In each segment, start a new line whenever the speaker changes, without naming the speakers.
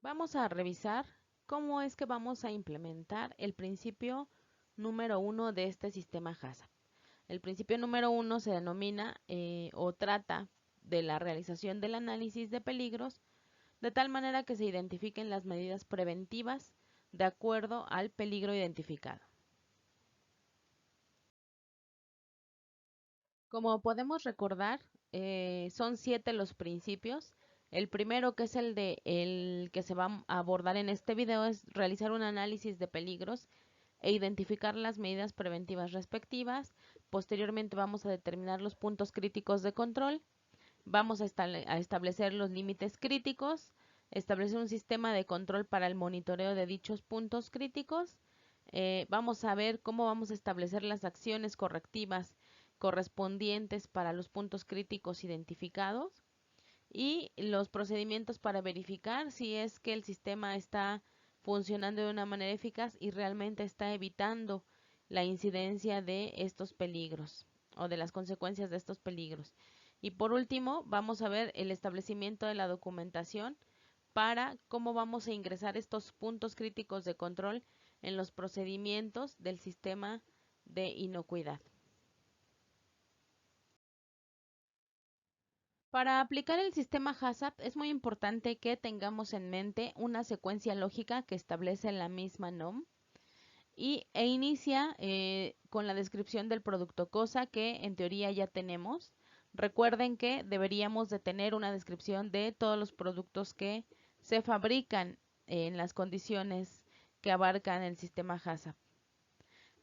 Vamos a revisar cómo es que vamos a implementar el principio número 1 de este sistema HACCP. El principio número 1 se denomina o trata de la realización del análisis de peligros de tal manera que se identifiquen las medidas preventivas de acuerdo al peligro identificado. Como podemos recordar, son 7 los principios. El primero, que es el que se va a abordar en este video, es realizar un análisis de peligros e identificar las medidas preventivas respectivas. Posteriormente vamos a determinar los puntos críticos de control. Vamos a establecer los límites críticos, establecer un sistema de control para el monitoreo de dichos puntos críticos. Vamos a ver cómo vamos a establecer las acciones correctivas correspondientes para los puntos críticos identificados y los procedimientos para verificar si es que el sistema está funcionando de una manera eficaz y realmente está evitando la incidencia de estos peligros o de las consecuencias de estos peligros. Y por último, vamos a ver el establecimiento de la documentación para cómo vamos a ingresar estos puntos críticos de control en los procedimientos del sistema de inocuidad. Para aplicar el sistema HACCP es muy importante que tengamos en mente una secuencia lógica que establece la misma NOM e inicia con la descripción del producto, cosa que en teoría ya tenemos. Recuerden que deberíamos de tener una descripción de todos los productos que se fabrican en las condiciones que abarcan el sistema HACCP.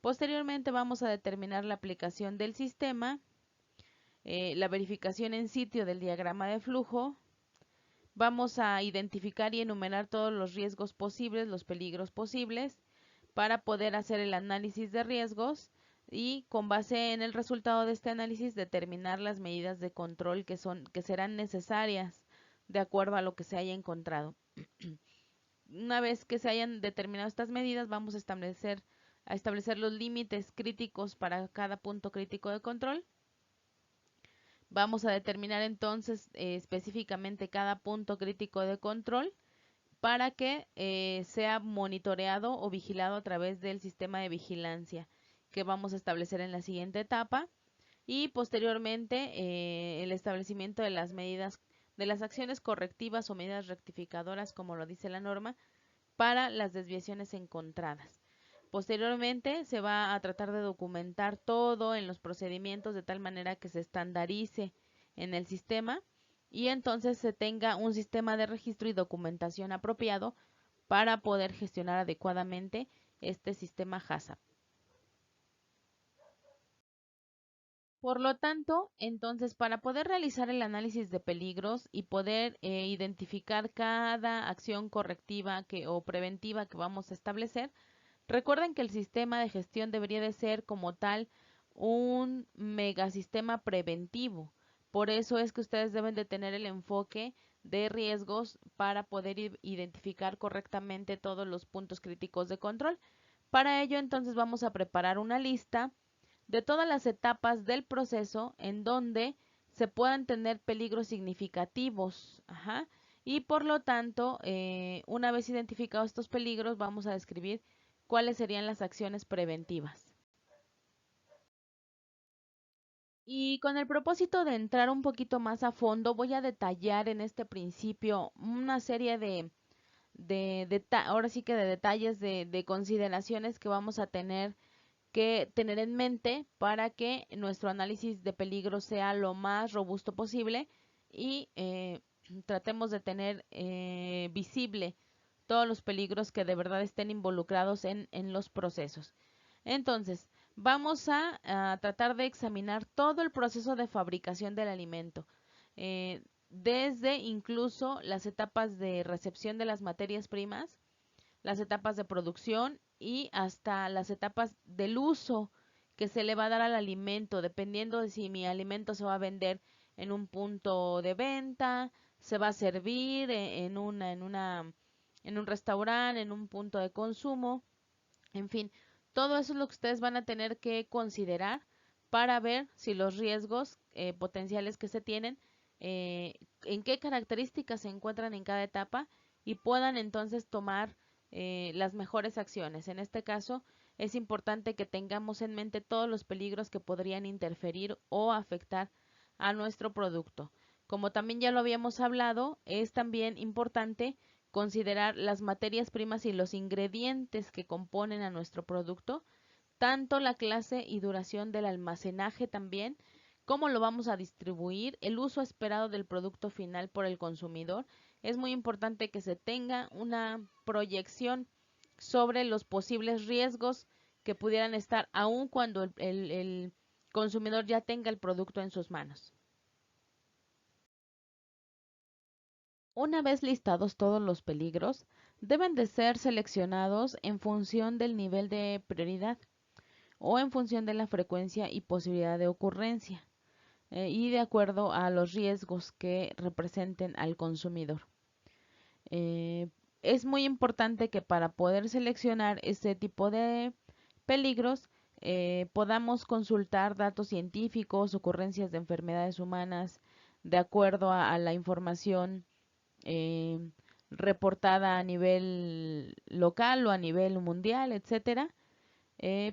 Posteriormente vamos a determinar la aplicación del sistema, la verificación en sitio del diagrama de flujo. Vamos a identificar y enumerar todos los riesgos posibles, los peligros posibles, para poder hacer el análisis de riesgos y con base en el resultado de este análisis determinar las medidas de control que serán necesarias de acuerdo a lo que se haya encontrado. Una vez que se hayan determinado estas medidas, vamos a establecer los límites críticos para cada punto crítico de control. Vamos a determinar entonces específicamente cada punto crítico de control para que sea monitoreado o vigilado a través del sistema de vigilancia que vamos a establecer en la siguiente etapa y posteriormente el establecimiento de las medidas, de las acciones correctivas o medidas rectificadoras, como lo dice la norma, para las desviaciones encontradas. Posteriormente se va a tratar de documentar todo en los procedimientos de tal manera que se estandarice en el sistema y entonces se tenga un sistema de registro y documentación apropiado para poder gestionar adecuadamente este sistema HACCP. Por lo tanto, entonces, para poder realizar el análisis de peligros y poder identificar cada acción correctiva o preventiva que vamos a establecer, recuerden que el sistema de gestión debería de ser como tal un megasistema preventivo. Por eso es que ustedes deben de tener el enfoque de riesgos para poder identificar correctamente todos los puntos críticos de control. Para ello, entonces, vamos a preparar una lista de todas las etapas del proceso en donde se puedan tener peligros significativos. Ajá. Y por lo tanto, una vez identificados estos peligros, vamos a describir cuáles serían las acciones preventivas. Y con el propósito de entrar un poquito más a fondo, voy a detallar en este principio una serie ahora sí que de detalles, de consideraciones que vamos a tener que tener en mente para que nuestro análisis de peligro sea lo más robusto posible y tratemos de tener visible todos los peligros que de verdad estén involucrados en los procesos. Entonces, vamos a tratar de examinar todo el proceso de fabricación del alimento, desde incluso las etapas de recepción de las materias primas, las etapas de producción y hasta las etapas del uso que se le va a dar al alimento, dependiendo de si mi alimento se va a vender en un punto de venta, se va a servir en un restaurante, en un punto de consumo, en fin, todo eso es lo que ustedes van a tener que considerar para ver si los riesgos potenciales que se tienen, en qué características se encuentran en cada etapa y puedan entonces tomar las mejores acciones. En este caso, es importante que tengamos en mente todos los peligros que podrían interferir o afectar a nuestro producto. Como también ya lo habíamos hablado, es también importante considerar las materias primas y los ingredientes que componen a nuestro producto, tanto la clase y duración del almacenaje también, cómo lo vamos a distribuir, el uso esperado del producto final por el consumidor. Es muy importante que se tenga una proyección sobre los posibles riesgos que pudieran estar aun cuando el consumidor ya tenga el producto en sus manos. Una vez listados todos los peligros, deben de ser seleccionados en función del nivel de prioridad o en función de la frecuencia y posibilidad de ocurrencia y de acuerdo a los riesgos que representen al consumidor. Es muy importante que para poder seleccionar este tipo de peligros podamos consultar datos científicos, ocurrencias de enfermedades humanas, de acuerdo a la información eh, reportada a nivel local o a nivel mundial, etcétera,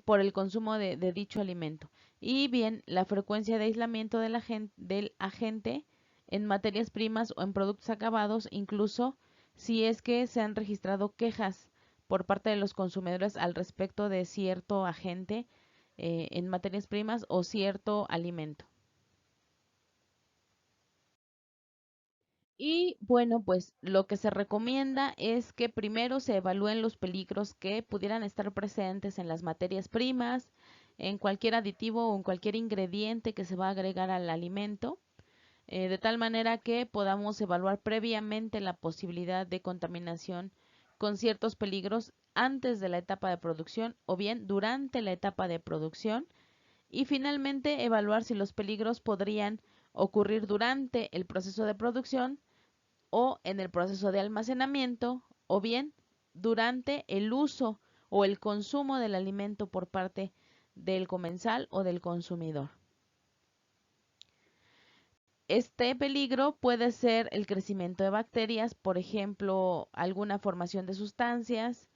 por el consumo de dicho alimento. Y bien, la frecuencia de aislamiento del agente en materias primas o en productos acabados, incluso si es que se han registrado quejas por parte de los consumidores al respecto de cierto agente en materias primas o cierto alimento. Y bueno, pues lo que se recomienda es que primero se evalúen los peligros que pudieran estar presentes en las materias primas, en cualquier aditivo o en cualquier ingrediente que se va a agregar al alimento, de tal manera que podamos evaluar previamente la posibilidad de contaminación con ciertos peligros antes de la etapa de producción o bien durante la etapa de producción y finalmente evaluar si los peligros podrían ocurrir durante el proceso de producción o en el proceso de almacenamiento o bien durante el uso o el consumo del alimento por parte del comensal o del consumidor. Este peligro puede ser el crecimiento de bacterias, por ejemplo, alguna formación de sustancias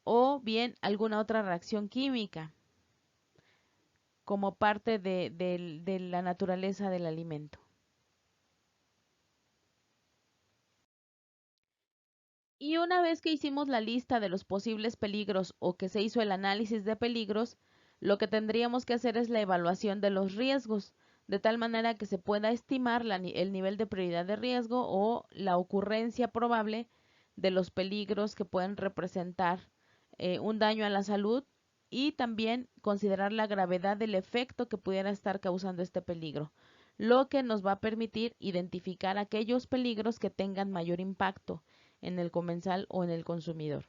o bien alguna otra reacción química como parte de la naturaleza del alimento. Y una vez que hicimos la lista de los posibles peligros o que se hizo el análisis de peligros, lo que tendríamos que hacer es la evaluación de los riesgos, de tal manera que se pueda estimar el nivel de prioridad de riesgo o la ocurrencia probable de los peligros que pueden representar un daño a la salud y también considerar la gravedad del efecto que pudiera estar causando este peligro, lo que nos va a permitir identificar aquellos peligros que tengan mayor impacto en el comensal o en el consumidor.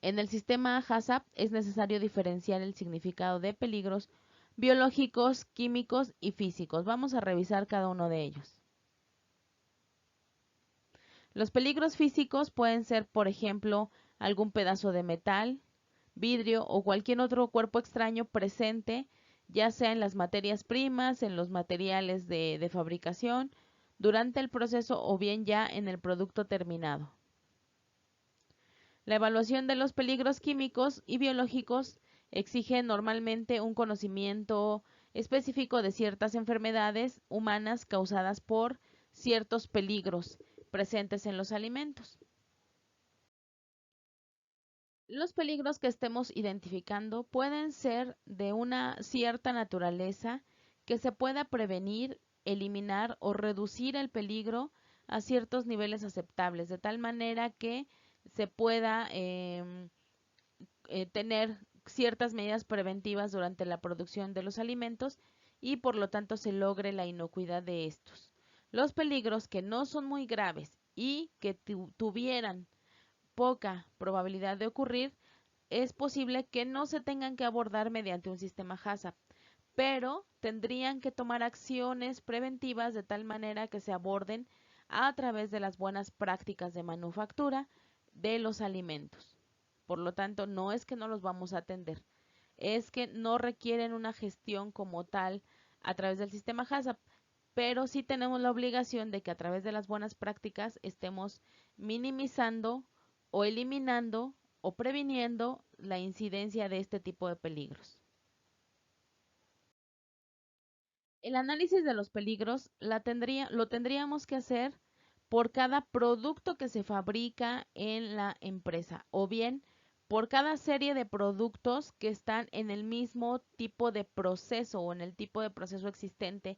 En el sistema HACCP es necesario diferenciar el significado de peligros biológicos, químicos y físicos. Vamos a revisar cada uno de ellos. Los peligros físicos pueden ser, por ejemplo, algún pedazo de metal, vidrio o cualquier otro cuerpo extraño presente, ya sea en las materias primas, en los materiales de fabricación, durante el proceso o bien ya en el producto terminado. La evaluación de los peligros químicos y biológicos exige normalmente un conocimiento específico de ciertas enfermedades humanas causadas por ciertos peligros presentes en los alimentos. Los peligros que estemos identificando pueden ser de una cierta naturaleza que se pueda prevenir, eliminar o reducir el peligro a ciertos niveles aceptables, de tal manera que se pueda tener ciertas medidas preventivas durante la producción de los alimentos y por lo tanto se logre la inocuidad de estos. Los peligros que no son muy graves y que tuvieran poca probabilidad de ocurrir, es posible que no se tengan que abordar mediante un sistema HACCP, pero tendrían que tomar acciones preventivas de tal manera que se aborden a través de las buenas prácticas de manufactura de los alimentos. Por lo tanto, no es que no los vamos a atender, es que no requieren una gestión como tal a través del sistema HACCP, pero sí tenemos la obligación de que a través de las buenas prácticas estemos minimizando o eliminando o previniendo la incidencia de este tipo de peligros. El análisis de los peligros lo tendríamos que hacer por cada producto que se fabrica en la empresa o bien por cada serie de productos que están en el mismo tipo de proceso o en el tipo de proceso existente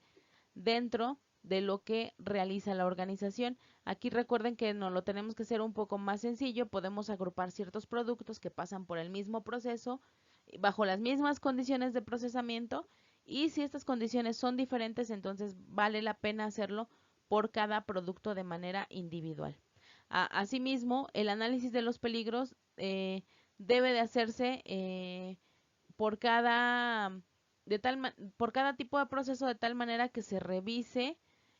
dentro de lo que realiza la organización. Aquí recuerden que no lo tenemos que hacer un poco más sencillo, podemos agrupar ciertos productos que pasan por el mismo proceso, bajo las mismas condiciones de procesamiento, y si estas condiciones son diferentes, entonces vale la pena hacerlo por cada producto de manera individual. Asimismo, el análisis de los peligros debe de hacerse por cada por cada tipo de proceso, de tal manera que se revise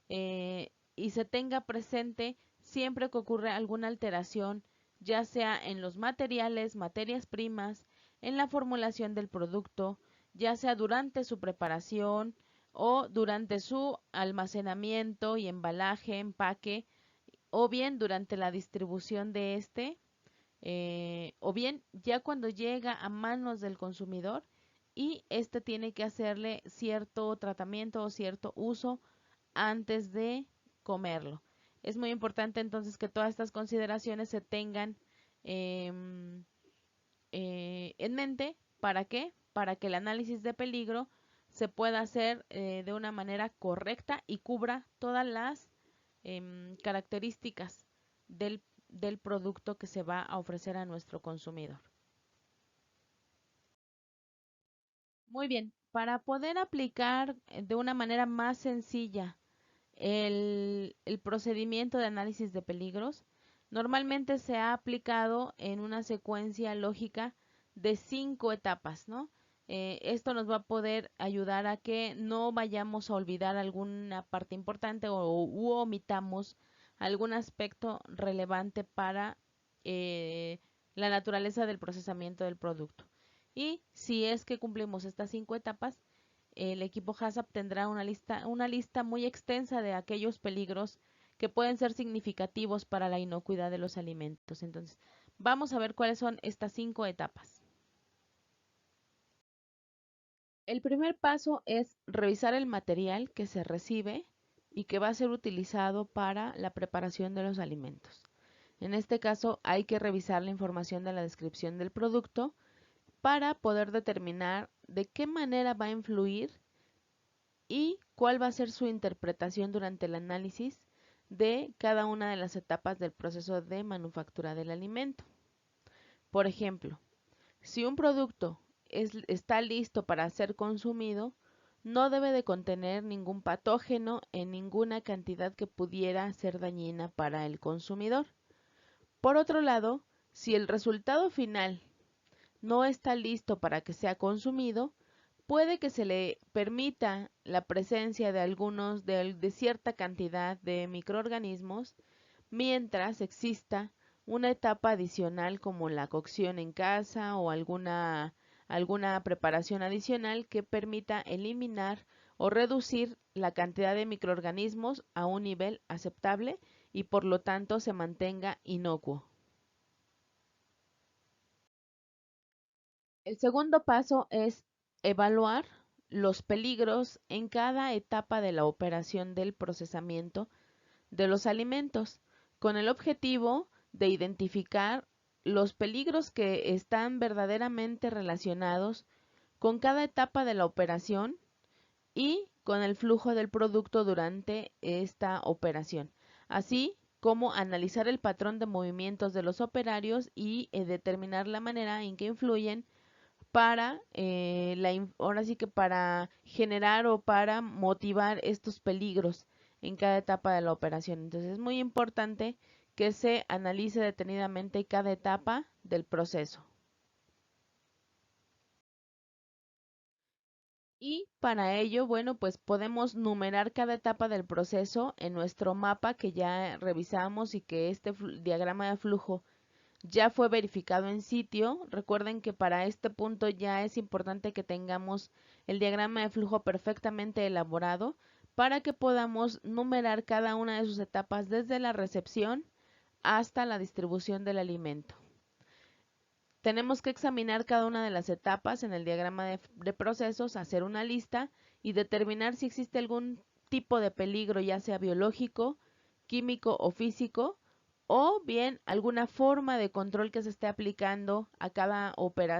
y se tenga presente siempre que ocurre alguna alteración, ya sea en los materiales, materias primas, en la formulación del producto, ya sea durante su preparación o durante su almacenamiento y embalaje, empaque, o bien durante la distribución de este, o bien ya cuando llega a manos del consumidor y este tiene que hacerle cierto tratamiento o cierto uso antes de comerlo. Es muy importante entonces que todas estas consideraciones se tengan en mente. ¿Para qué? Para que el análisis de peligro se pueda hacer de una manera correcta y cubra todas las características del producto que se va a ofrecer a nuestro consumidor. Muy bien, para poder aplicar de una manera más sencilla el procedimiento de análisis de peligros, normalmente se ha aplicado en una secuencia lógica de 5 etapas, ¿no? Esto nos va a poder ayudar a que no vayamos a olvidar alguna parte importante u omitamos algún aspecto relevante para la naturaleza del procesamiento del producto. Y si es que cumplimos estas 5 etapas, el equipo HACCP tendrá una lista muy extensa de aquellos peligros que pueden ser significativos para la inocuidad de los alimentos. Entonces, vamos a ver cuáles son estas 5 etapas. El primer paso es revisar el material que se recibe y que va a ser utilizado para la preparación de los alimentos. En este caso, hay que revisar la información de la descripción del producto para poder determinar de qué manera va a influir y cuál va a ser su interpretación durante el análisis de cada una de las etapas del proceso de manufactura del alimento. Por ejemplo, si un producto está listo para ser consumido, no debe de contener ningún patógeno en ninguna cantidad que pudiera ser dañina para el consumidor. Por otro lado, si el resultado final no está listo para que sea consumido, puede que se le permita la presencia de cierta cantidad de microorganismos mientras exista una etapa adicional como la cocción en casa o alguna preparación adicional que permita eliminar o reducir la cantidad de microorganismos a un nivel aceptable y por lo tanto se mantenga inocuo. El segundo paso es evaluar los peligros en cada etapa de la operación del procesamiento de los alimentos, con el objetivo de identificar los peligros que están verdaderamente relacionados con cada etapa de la operación y con el flujo del producto durante esta operación, así como analizar el patrón de movimientos de los operarios y determinar la manera en que influyen para ahora sí que para generar o para motivar estos peligros en cada etapa de la operación. Entonces es muy importante que se analice detenidamente cada etapa del proceso. Y para ello, bueno, pues podemos numerar cada etapa del proceso en nuestro mapa que ya revisamos y que este diagrama de flujo ya fue verificado en sitio. Recuerden que para este punto ya es importante que tengamos el diagrama de flujo perfectamente elaborado para que podamos numerar cada una de sus etapas desde la recepción hasta la distribución del alimento. Tenemos que examinar cada una de las etapas en el diagrama de procesos, hacer una lista y determinar si existe algún tipo de peligro, ya sea biológico, químico o físico, o bien alguna forma de control que se esté aplicando a cada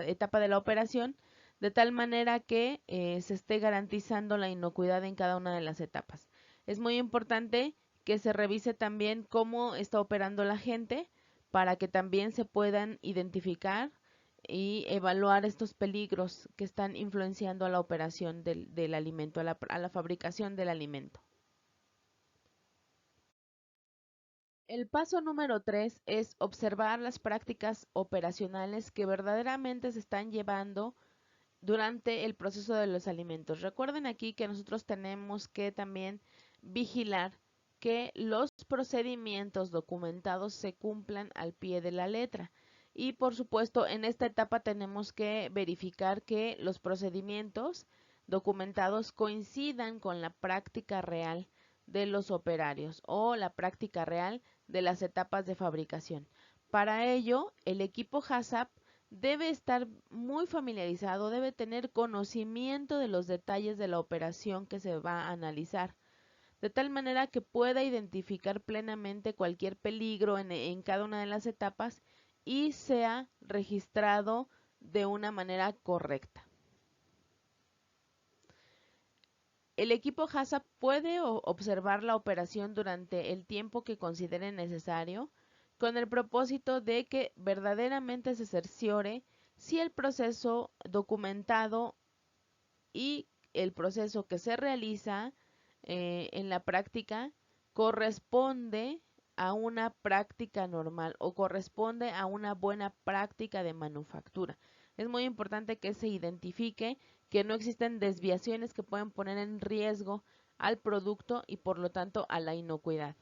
etapa de la operación, de tal manera que se esté garantizando la inocuidad en cada una de las etapas. Es muy importante que se revise también cómo está operando la gente para que también se puedan identificar y evaluar estos peligros que están influenciando a la operación del alimento, a la fabricación del alimento. El paso número 3 es observar las prácticas operacionales que verdaderamente se están llevando durante el proceso de los alimentos. Recuerden aquí que nosotros tenemos que también vigilar que los procedimientos documentados se cumplan al pie de la letra. Y por supuesto, en esta etapa tenemos que verificar que los procedimientos documentados coincidan con la práctica real de los operarios o la práctica real de las etapas de fabricación. Para ello, el equipo HACCP debe estar muy familiarizado, debe tener conocimiento de los detalles de la operación que se va a analizar, de tal manera que pueda identificar plenamente cualquier peligro en cada una de las etapas y sea registrado de una manera correcta. El equipo HACCP puede observar la operación durante el tiempo que considere necesario, con el propósito de que verdaderamente se cerciore si el proceso documentado y el proceso que se realiza en la práctica corresponde a una práctica normal o corresponde a una buena práctica de manufactura. Es muy importante que se identifique que no existen desviaciones que pueden poner en riesgo al producto y por lo tanto a la inocuidad.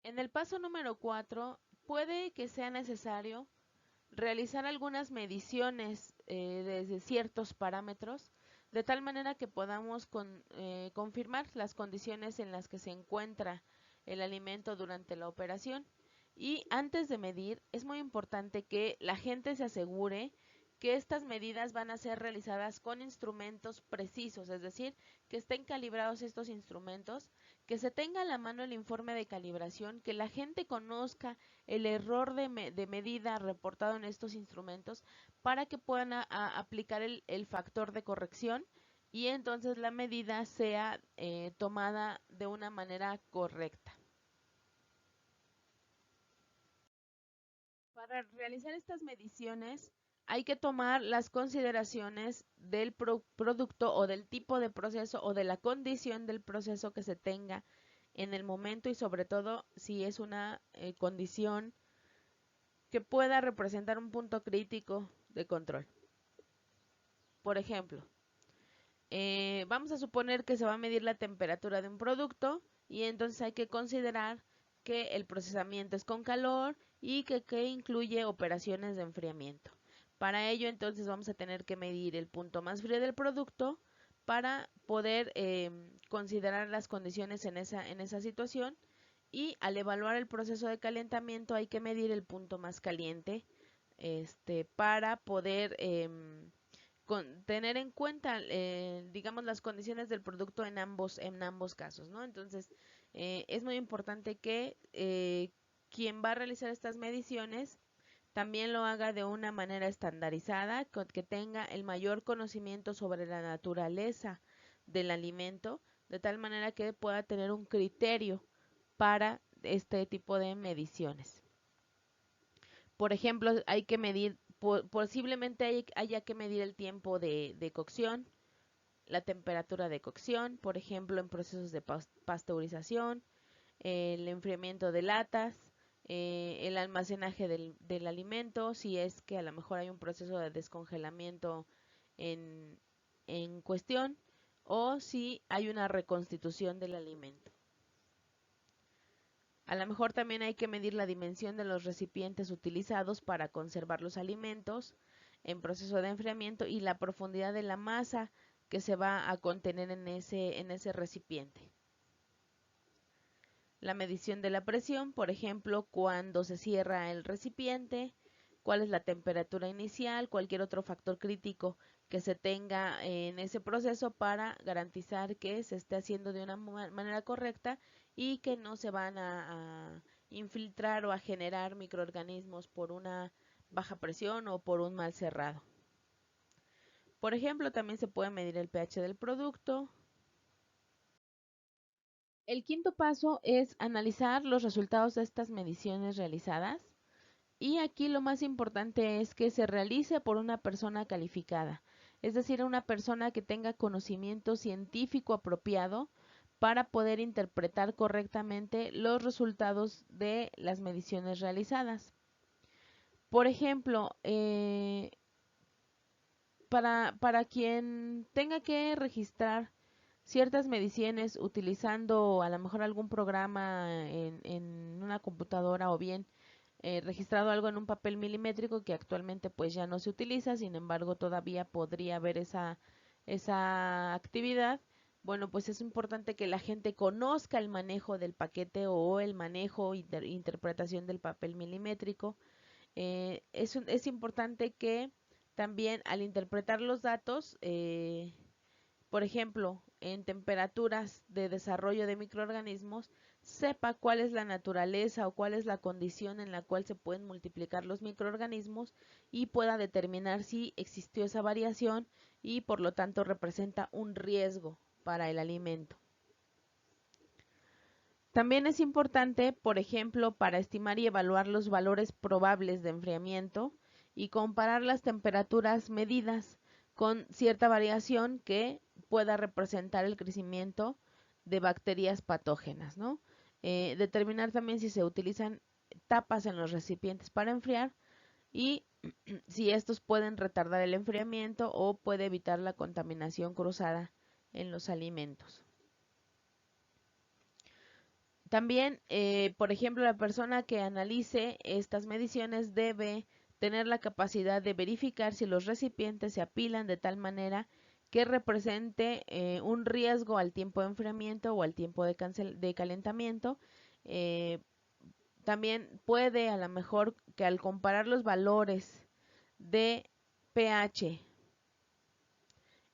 En el paso número 4 puede que sea necesario realizar algunas mediciones desde ciertos parámetros, de tal manera que podamos confirmar las condiciones en las que se encuentra el alimento durante la operación. Y antes de medir, es muy importante que la gente se asegure que estas medidas van a ser realizadas con instrumentos precisos, es decir, que estén calibrados estos instrumentos, que se tenga a la mano el informe de calibración, que la gente conozca el error de medida reportado en estos instrumentos para que puedan aplicar el factor de corrección y entonces la medida sea tomada de una manera correcta. Para realizar estas mediciones hay que tomar las consideraciones del producto o del tipo de proceso o de la condición del proceso que se tenga en el momento y sobre todo si es una condición que pueda representar un punto crítico de control. Por ejemplo, vamos a suponer que se va a medir la temperatura de un producto y entonces hay que considerar que el procesamiento es con calor y que incluye operaciones de enfriamiento. Para ello entonces vamos a tener que medir el punto más frío del producto para poder considerar las condiciones en esa situación y al evaluar el proceso de calentamiento hay que medir el punto más caliente para poder tener en cuenta, digamos, las condiciones del producto en ambos casos, ¿no? Entonces, es muy importante que quien va a realizar estas mediciones también lo haga de una manera estandarizada, que tenga el mayor conocimiento sobre la naturaleza del alimento, de tal manera que pueda tener un criterio para este tipo de mediciones. Por ejemplo, hay que medir, posiblemente haya que medir el tiempo de cocción, la temperatura de cocción, por ejemplo, en procesos de pasteurización, el enfriamiento de latas, el almacenaje del alimento, si es que a lo mejor hay un proceso de descongelamiento en, en cuestión, o si hay una reconstitución del alimento. A lo mejor también hay que medir la dimensión de los recipientes utilizados para conservar los alimentos en proceso de enfriamiento y la profundidad de la masa que se va a contener en ese recipiente. La medición de la presión, por ejemplo, cuando se cierra el recipiente, cuál es la temperatura inicial, cualquier otro factor crítico que se tenga en ese proceso para garantizar que se esté haciendo de una manera correcta y que no se van a infiltrar o a generar microorganismos por una baja presión o por un mal cerrado. Por ejemplo, también se puede medir el pH del producto. El quinto paso es analizar los resultados de estas mediciones realizadas. Y aquí lo más importante es que se realice por una persona calificada, es decir, una persona que tenga conocimiento científico apropiado para poder interpretar correctamente los resultados de las mediciones realizadas. Por ejemplo, para quien tenga que registrar ciertas mediciones utilizando a lo mejor algún programa en una computadora o bien registrado algo en un papel milimétrico que actualmente pues ya no se utiliza, sin embargo todavía podría haber esa actividad. Bueno, pues es importante que la gente conozca el manejo del paquete o el manejo e interpretación del papel milimétrico. Es importante que también al interpretar los datos, por ejemplo, en temperaturas de desarrollo de microorganismos, sepa cuál es la naturaleza o cuál es la condición en la cual se pueden multiplicar los microorganismos y pueda determinar si existió esa variación y por lo tanto representa un riesgo para el alimento. También es importante, por ejemplo, para estimar y evaluar los valores probables de enfriamiento y comparar las temperaturas medidas con cierta variación que pueda representar el crecimiento de bacterias patógenas, ¿no? Determinar también si se utilizan tapas en los recipientes para enfriar y si estos pueden retardar el enfriamiento o puede evitar la contaminación cruzada en los alimentos. También, por ejemplo, la persona que analice estas mediciones debe tener la capacidad de verificar si los recipientes se apilan de tal manera que represente un riesgo al tiempo de enfriamiento o al tiempo de calentamiento. Eh, También puede, a lo mejor, que al comparar los valores de pH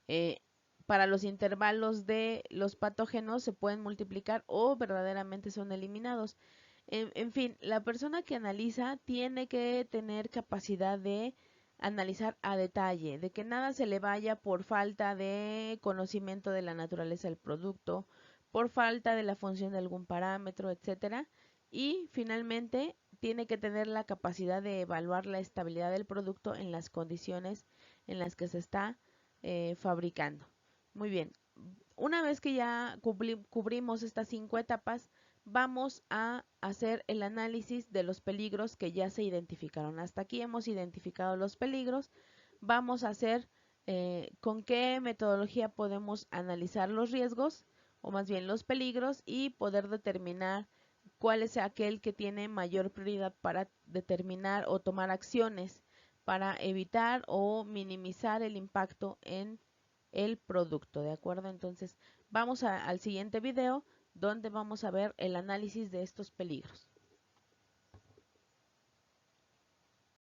eh, para los intervalos de los patógenos se pueden multiplicar o verdaderamente son eliminados. En fin, la persona que analiza tiene que tener capacidad de analizar a detalle, de que nada se le vaya por falta de conocimiento de la naturaleza del producto, por falta de la función de algún parámetro, etcétera. Y finalmente tiene que tener la capacidad de evaluar la estabilidad del producto en las condiciones en las que se está fabricando. Muy bien, una vez que ya cubrimos estas 5 etapas, vamos a hacer el análisis de los peligros que ya se identificaron. Hasta aquí hemos identificado los peligros. Vamos a hacer con qué metodología podemos analizar los riesgos o más bien los peligros y poder determinar cuál es aquel que tiene mayor prioridad para determinar o tomar acciones para evitar o minimizar el impacto en el producto, ¿de acuerdo? Entonces, vamos al siguiente video donde vamos a ver el análisis de estos peligros.